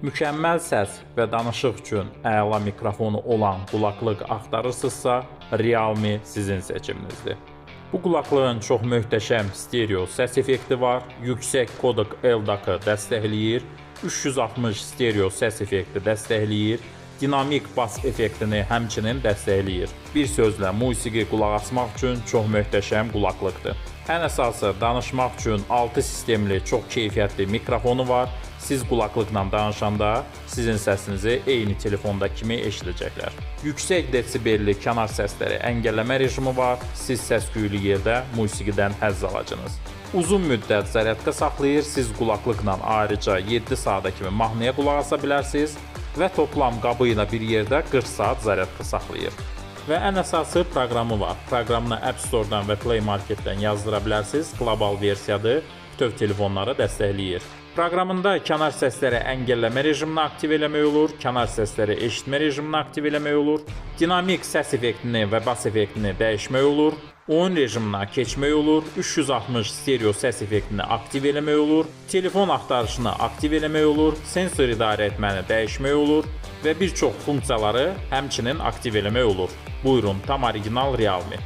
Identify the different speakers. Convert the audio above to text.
Speaker 1: Mükəmməl səs və danışıq üçün əla mikrofonu olan qulaqlıq axtarırsınızsa, Realme sizin seçiminizdir. Bu qulaqlığın çox möhtəşəm stereo səs effekti var, yüksək kodek LDAC-ı dəstəkləyir, 360 stereo səs effekti dəstəkləyir, dinamik bas effektini həmçinin dəstəkləyir. Bir sözlə, musiqi qulaq asmaq üçün çox möhtəşəm qulaqlıqdır. Ən əsası, danışmaq üçün 6 sistemli çox keyfiyyətli mikrofonu var. Siz qulaqlıqla danışanda sizin səsinizi eyni telefonda kimi eşidəcəklər. Yüksək desibelli kənar səsləri əngəlləmə rejimi var. Siz səs-küylü yerdə musiqidən həzz alacaqsınız. Uzun müddət zaryadka saxlayır. Siz qulaqlıqla ayrıca 7 saata kimi mahnıya qulaq asa bilərsiniz və toplam qabı ilə bir yerdə 40 saat zaryadka saxlayır. Və ən əsası proqramı var. Proqramını App Store-dan və Play Market-dən yazdıra bilərsiniz. Qlobal versiyadır, bütöv telefonları dəstəkləyir. Proqramında kənar səsləri əngəlləmə rejimini aktiv eləmək olur, kənar səsləri eşitmə rejimini aktiv eləmək olur, dinamik səs effektini və bas effektini dəyişmək olur, oyun rejiminə keçmək olur, 360 stereo səs effektini aktiv eləmək olur, telefon axtarışını aktiv eləmək olur, sensor idarə etməni dəyişmək olur və bir çox funksiyaları həmçinin aktiv eləmək olur. Buyurun, tam orijinal Realme.